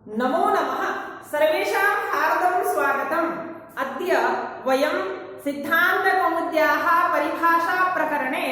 नमो नमः सर्वेषां हार्दं स्वागतम्। अद्य वयं सिद्धान्तकौमुद्याः परिभाषा प्रकरणे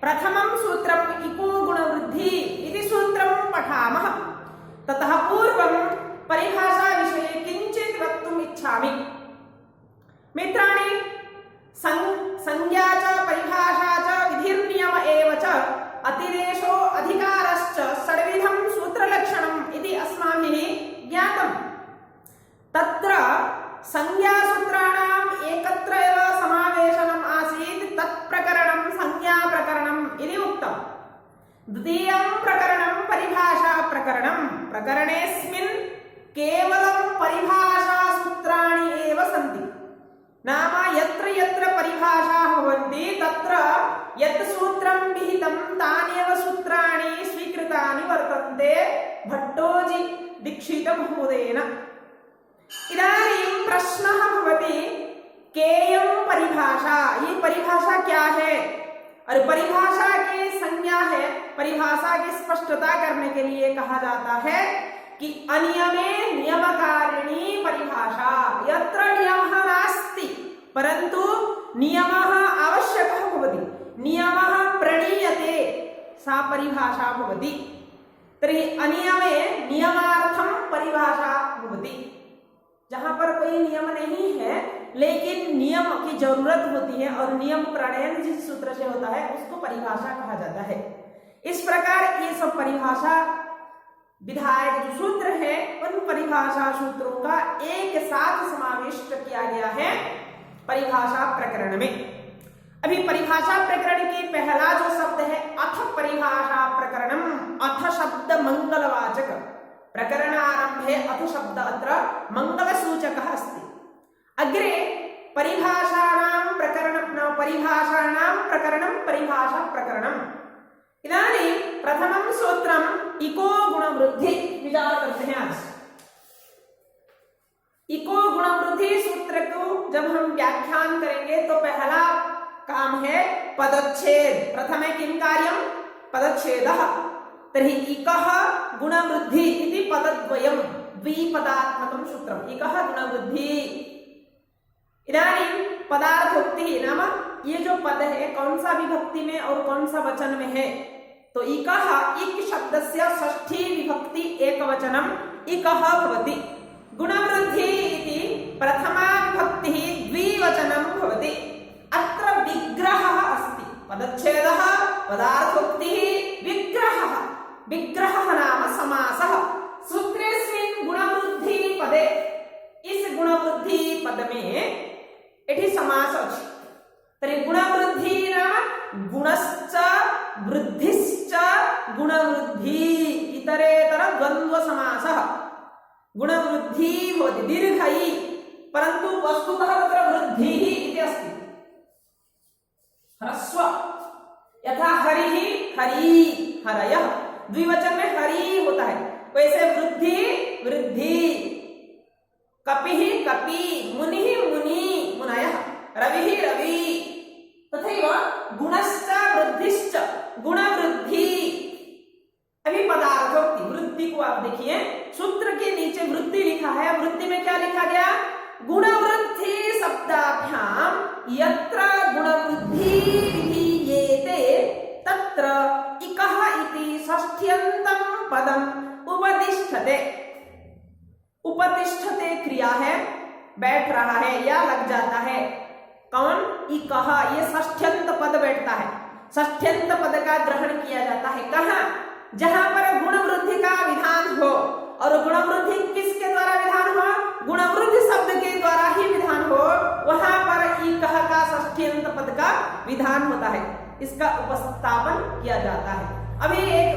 प्रथमं सूत्रम् इको गुणवृद्धि इति सूत्रं पठामः। ततः पूर्वं परिभाषा विषये किञ्चित् वक्तुम् इच्छामि। मित्राणि, संज्ञा च परिभाषा च विधिर्नियम एव च अतिदेशो अधिकारश्च षड्विधं सूत्रलक्षणम् इति अस्माभिः ज्ञातम्। तत्र संज्ञासूत्राणाम् एकत्र एव समावेशनम् आसीत्। तत् प्रकरणं संज्ञाप्रकरणम् इति उक्तम्। द्वितीयं प्रकरणं परिभाषा प्रकरणं। प्रकरणेऽस्मिन् केवलं परिभाषासूत्राणि एव सन्ति। नाम यत्र यत्र परिभाषाः भवन्ति तत्र यत् सूत्रं विहितं तान्येव सूत्राणि स्वीकृतानि वर्तन्ते भट्टोजि दीक्षित महोदयेन। इदानीं प्रश्नः भवति, केयं परिभाषा, ये परिभाषा क्या है और परिभाषा की संज्ञा है। परिभाषा की स्पष्टता करने के लिए कहा जाता है कि अनियमे नियमकारिणी परिभाषा। यत्र नियमः नास्ति परन्तु नियमः आवश्यकः भवति, नियमः प्रणीयते, सा परिभाषा भवति। तर्हि अनियमे नियमार्थं परिभाषा भवति। जहाँ पर कोई नियम नहीं है लेकिन नियम की जरूरत होती है और नियम प्रणयन जिस सूत्र से होता है उसको परिभाषा कहा जाता है। इस प्रकार ये सब परिभाषा विधायक जो सूत्र है उन परिभाषा सूत्रों का एक साथ समाविष्ट किया गया है परिभाषा प्रकरण में। अभी परिभाषा प्रकरण की पहला जो शब्द है अथ परिभाषा प्रकरणम। अथ शब्द मंगलवाचक, प्रकरणारंभे अथ शब्द अत्र मंगलसूचकः अस्ति। अग्रे परिभाषाणां प्रकरणं परिभाषा प्रकरणम्। इदानीं प्रथमं सूत्रम् इको गुणवृद्धि विचार करते हैं आज। इको गुणवृद्धि सूत्र को जब हम व्याख्यान करेंगे तो पहला काम है पदच्छेद। प्रथमे किं कार्यं? पदच्छेदः। तर्हि इकः गुणवृद्धि इति पदद्वयं द्विपदात्मकं सूत्रम्। इकः गुणवृद्धि। इदानीं पदार्थोक्तिः, नाम ये जो पद है कौन सा विभक्ति में और कौन सा वचन में है। तो इकः, इक शब्दस्य षष्ठी विभक्ति एकवचनम् इकः भवति। गुणवृद्धि इति प्रथमा विभक्तिः द्विवचनं भवति। अत्र विग्रहः अस्ति। पदच्छेदः, पदार्थोक्तिः, विग्रहः। विग्रहः नाम समासः। सूत्रेऽस्मिन् गुणवृद्धि पदे, इस गुणवृद्धि पद में एठी समास अछि। तर्हि गुणवृद्धि नाम गुणश्च वृद्धिश्च गुणवृद्धि इतरेतर द्वन्द्व समासः। गुणवृद्धि भवति दीर्घै परन्तु वस्तुतः तत्र वृद्धिः इति अस्ति। ह्रस्व, यथा हरिः हरि, हरयः, द्विवचन में हरि होता है वैसे वृद्धि वृद्धि। कपिः कपि, मुनिः मुनि, मुनयः, रविः रवि। तथैव गुणश्च वृद्धिश्च गुणवृद्धि। अभी पदार्थोक्ति वृद्धि को आप देखिए, सूत्र के नीचे वृद्धि लिखा है। वृद्धि में क्या लिखा गया? गुणवृद्धि शब्दाभ्याम यत्र गुणवृद्धि विधीयेते तत्र इकः इति षष्ठ्यन्तं पदम् उपतिष्ठते। उपतिष्ठते क्रिया है, बैठ रहा है या लग जाता है। कौन? इकः, ये षष्ठ्यंत पद बैठता है। षष्ठ्यंत पद का ग्रहण किया जाता है कहाँ? जहां पर गुणवृद्धि का विधान हो। और गुणवृद्धि किसके द्वारा विधान हो? गुणवृद्धि शब्द के द्वारा ही विधान हो, वहां पर इकः का षष्ठ्यंत पद का विधान होता है। इसका उपस्थापन किया जाता है। अभी एक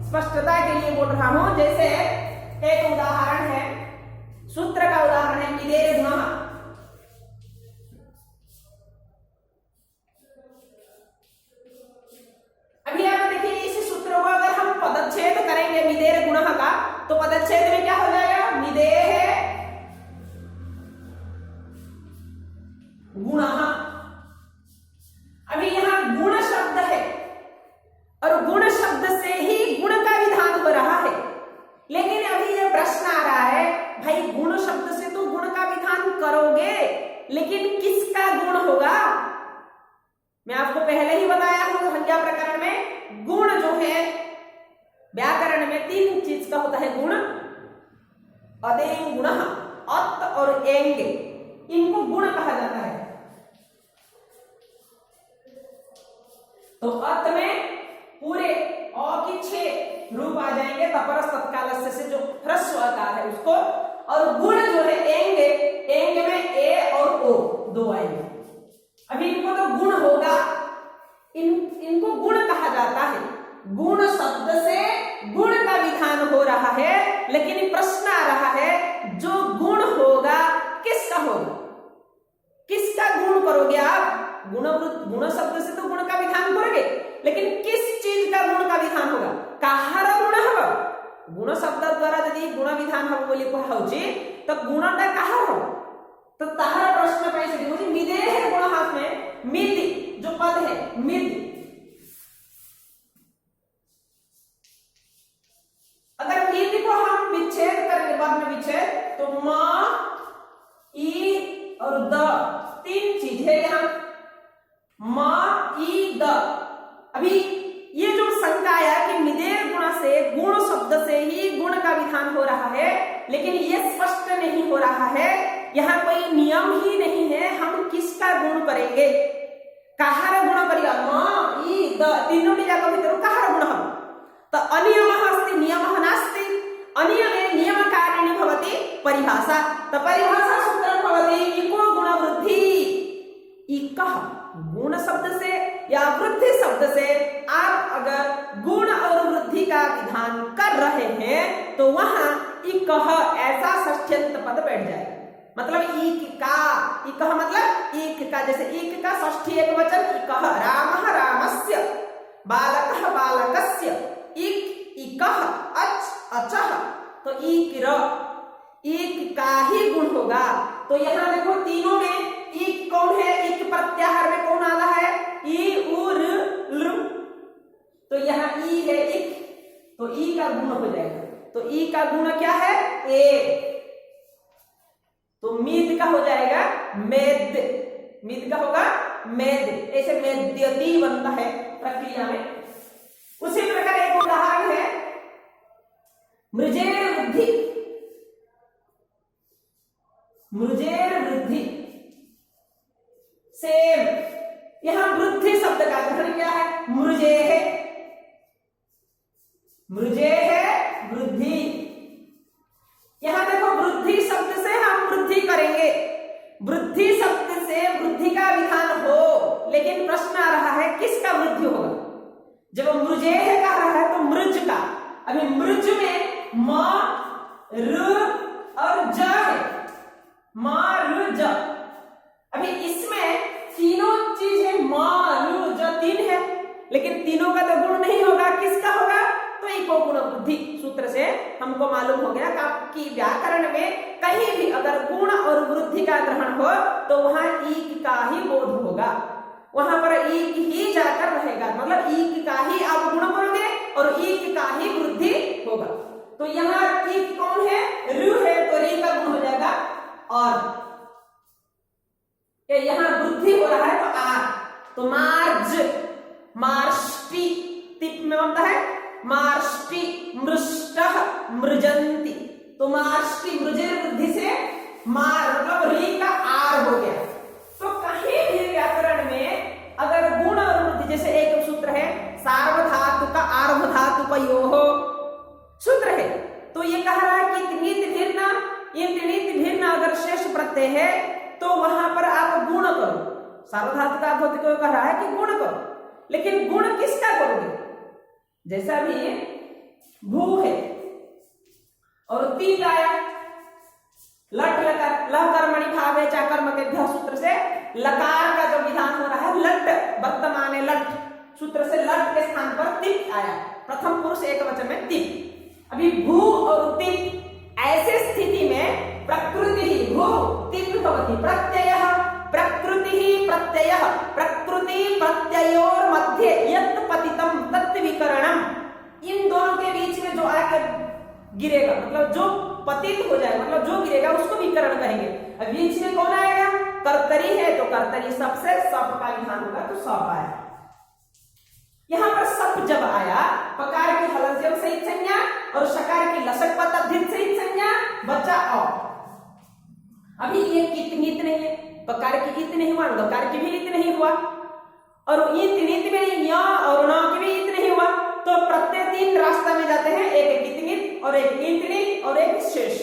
स्पष्टता के लिए बोल रहा हूं, जैसे एक उदाहरण है, सूत्र का उदाहरण है मिदेर गुणः। अभी आप देखिए इस सूत्र को अगर हम पदच्छेद करेंगे मिदेर गुणः का तो पदच्छेद में क्या हो जाएगा? मिदेह गुणः। अभी यहां गुण शब्द है और गुण शब्द से ही गुण का विधान हो रहा है। लेकिन अभी यह प्रश्न आ रहा भाई गुण शब्द से तो गुण का विधान करोगे, लेकिन किसका गुण होगा? मैं आपको पहले ही बताया हूं संज्ञा प्रकरण में गुण जो है व्याकरण में 3 चीज का होता है गुण। अदें गुण, अत और एंग, इनको गुण कहा जाता है। तो अत में पूरे अ की 6 रूप आ जाएंगे, तपरस तत्काल से जो ह्रस्व आकार है उसको, और गुण जो है एंग, एंग में ए और ओ 2 आएंगे। अभी इनको तो गुण होगा, इनको गुण कहा जाता है। गुण शब्द से गुण का विधान हो रहा है, लेकिन प्रश्न आ रहा है जो गुण होगा किसका होगा? किसका गुण करोगे आप? गुण शब्द से तो गुण का विधान करोगे, लेकिन किस चीज का गुण का विधान होगा? काहार गुण हब? गुण शब्द द्वारा यदि गुण विधान हब बोली कहउची तो गुणटा काहार हब? तो ताहार प्रश्न पैसे दिखो मिदेह गुण हाथ में मिद जो पद है मिद, अगर मिद को हम विच्छेद करेंगे बाद में विच्छेद तो म, ई और द 3 चीज है यहाँ, म, ई, द। अभी ये जो शंका आया कि मिदेर गुण से गुण शब्द से ही गुण का विधान हो रहा है, लेकिन ये स्पष्ट नहीं हो रहा है, यहाँ कोई नियम ही नहीं है हम किसका गुण करेंगे। काहार गुण करिया म, ई, द तीनों जाकर भीतर काहार गुण हम तो अनियमः अस्ति नियमः नास्ति, अनियमे नियमकारिणी भवति परिभाषा, तो परिभाषा सूत्रं भवति इको गुण वृद्धि। इकः गुण शब्द से या वृद्धि शब्द से आप अगर गुण और वृद्धि का विधान कर रहे हैं तो वहां इकः ऐसा षष्ठ्यंत पद बैठ जाएगा। मतलब इकः मतलब एक का, जैसे एक का षष्ठी एक वचन इकः, रामः रामस्य, बालकः बालकस्य, इकः अच अचः, तो एक का ही गुण होगा। तो यहाँ देखो तीनों में एक कौन है? एक प्रत्याहार में कौन आ रहा है? ई उ र, तो यहाँ ई है एक, तो ई का गुण हो जाएगा। तो ई का गुण क्या है? ए। तो मिद का हो जाएगा मेद, मिद का होगा मेद, ऐसे मेद्यति बनता है प्रक्रिया में। उसी प्रकार एक उदाहरण है मृजेर वृद्धि, मृजेर वृद्धि सेम, यहां वृद्धि शब्द का गठन क्या है? मृजे है, मृजे है वृद्धि। यहां देखो वृद्धि शब्द से हम वृद्धि करेंगे, वृद्धि शब्द से वृद्धि का विधान हो, लेकिन प्रश्न आ रहा है किसका वृद्धि होगा? जब मृजे है कह रहा है तो मृज का। अभी मृज में म, र और ज है, म, र, ज। अभी इसमें तीनों चीज है, म, र, ज 3 है, लेकिन तीनों का तो गुण नहीं होगा, किसका होगा? तो इको गुण वृद्धि सूत्र से हमको मालूम हो गया कि व्याकरण में कहीं भी अगर गुण और वृद्धि का ग्रहण हो तो वहां ईक का ही बोध होगा, वहां पर ईक ही जाकर रहेगा, मतलब ईक का ही आप गुण करोगे और ईक का ही वृद्धि होगा। तो यहाँ ईक कौन है? रु है, तो री का गुण हो जाएगा और यहाँ वृद्धि हो रहा है तो आर, तो मार्ज, मार्ष्टि, तिप में बनता है मार्ष्टि, मृष्टः मृजंती, तो मार्ष्टि मृजे वृद्धि से मार मतलब री का आर हो गया। तो कहीं भी व्याकरण में अगर गुण और वृद्धि, जैसे एक सूत्र है सार्वधातुक आर्वधातुकयोः सूत्र है, तो ये कह रहा है कि त्रिनित भिन्न, ये त्रिनित भिन्न अगर शेष प्रत्यय है तो वहां पर आप गुण करो। सार्वधातुक आर्वधातुक कह रहा है कि गुण करो, लेकिन गुण किसका करोगे? जैसा भी भू है और तीन आया, लट लकार, ल कर्मणि भावे च कर्म के ध सूत्र से लकार का जो विधान हो रहा है लट, वर्तमान लट सूत्र से लट के स्थान पर तिप आया, प्रथम पुरुष एक वचन में तिप। अभी भू और तिप, ऐसे स्थिति में प्रकृति ही भू तिप भवति प्रत्ययः, प्रकृति ही प्रत्ययः, प्रकृति प्रत्ययोर मध्य यत् पतितम तत् विकरणम, इन दोनों के बीच में जो आकर गिरेगा, मतलब जो पतित हो जाए, मतलब जो गिरेगा उसको विकरण कहेंगे। अब बीच में कौन आएगा? कर्तरी है तो कर्तरी सबसे सप का विधान होगा तो सप आया। यहां पर सप जब आया, पकार की हलज्यम सहित संज्ञा और शकार की लसक पतधित सहित संज्ञा, बच्चा अ। अभी ये कित नीत नहीं है, पकार की इत नहीं हुआ, गकार की भी इत नहीं हुआ, और ईत नीत में या और न की भी इत नहीं हुआ, तो प्रत्येक तीन रास्ता में जाते हैं, एक कितनित और एक ईंतनित और एक शेष।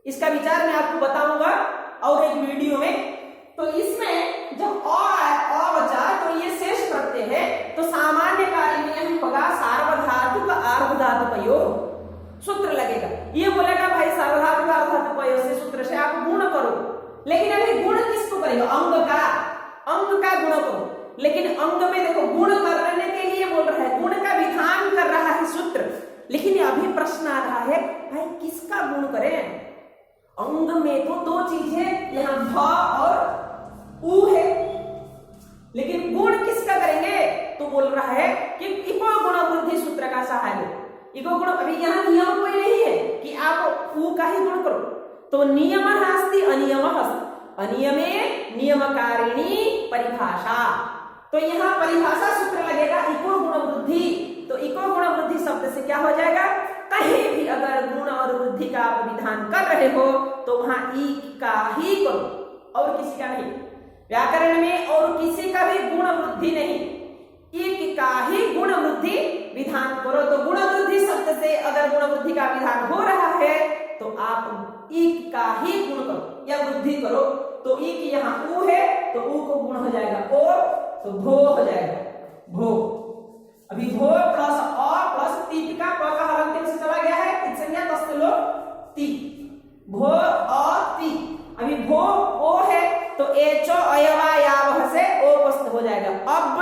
इसका विचार मैं आपको बताऊंगा और एक वीडियो में। तो इसमें जब अ बचा तो ये शेष प्रत्यय है, तो सामान्य कार्य में होगा सार्वधातुक आर्धधातुकयोः सूत्र लगेगा। ये बोलेगा भाई सार्वधातुक आर्धधातुकयोः से सूत्र से आप गुण करो, लेकिन अभी गुण किसको करेगा? अंग का गुण करो। लेकिन अंग में देखो गुण करने के लिए बोल रहा है, गुण का विधान कर रहा है सूत्र, लेकिन अभी प्रश्न आ रहा है भाई किसका गुण करें? अंग में तो दो चीजें यहाँ भ और उ है, लेकिन गुण किसका करेंगे? तो बोल रहा है कि इको गुण वृद्धि सूत्र का सहाय। इको गुण, अभी यहाँ नियम कोई नहीं है कि आप उ का ही गुण करो, तो नियम अस्ति अनियम अस्ति, अनियमे नियमकारिणी परिभाषा, तो यहाँ परिभाषा सूत्र लगेगा इको गुण वृद्धि। तो इको गुण वृद्धि शब्द से क्या हो जाएगा? कहीं भी अगर गुण और वृद्धि का आप विधान कर रहे हो तो वहां ई का ही करो और किसी का नहीं। व्याकरण में और किसी का भी गुण वृद्धि नहीं, एक का ही गुण वृद्धि विधान करो। तो गुण वृद्धि शब्द से अगर गुण वृद्धि का विधान हो रहा है तो आप एक का ही गुण करो या वृद्धि करो। तो एक यहाँ उ है तो उ को गुण हो जाएगा और, तो भो हो जाएगा भो। अभी भो प्लस अ प्लस ती का प का हलंत से चला गया है, इत संज्ञा तस्तलो ती, भो अ ती। अभी भो ओ है तो एचो अयवा यावह से ओ पस्त हो जाएगा। अब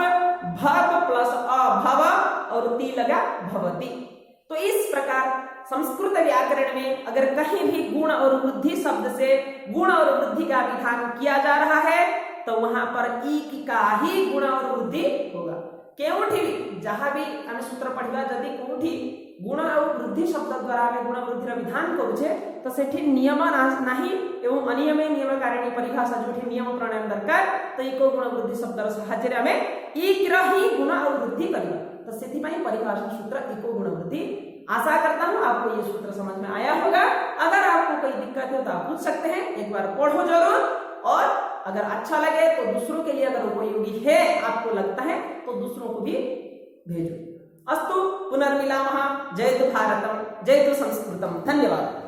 भव प्लस अ भव और ती लगा भवती। तो इस प्रकार संस्कृत व्याकरण में अगर कहीं भी गुण और वृद्धि शब्द से गुण और वृद्धि का विधान किया जा रहा है तो वहां पर ई का ही गुण और वृद्धि होगा। केउठी भी जहां भी आम सूत्र पढ़िबा जदि कोठी गुण और वृद्धि शब्द द्वारा आम गुण वृद्धि विधान करुचे तो सेठी नियम नाही एवं अनियमे नियमकारिणी परिभाषा जोठी नियम प्रणयन दरकार, तो इको गुण वृद्धि शब्द साहाय्य आम इक ही गुण और वृद्धि करिबा। तो सेठी परिभाषा सूत्र इको गुण वृद्धि। आशा करता हूं आपको ये सूत्र समझ में आया होगा। अगर आपको कोई दिक्कत हो तो आप पूछ सकते हैं, एक बार पढ़ो जरूर, और अगर अच्छा लगे तो दूसरों के लिए अगर उपयोगी है आपको लगता है तो दूसरों को भी भेजो। अस्तु पुनर्मिलामः। जयतु भारतम, जयतु संस्कृतम। धन्यवाद।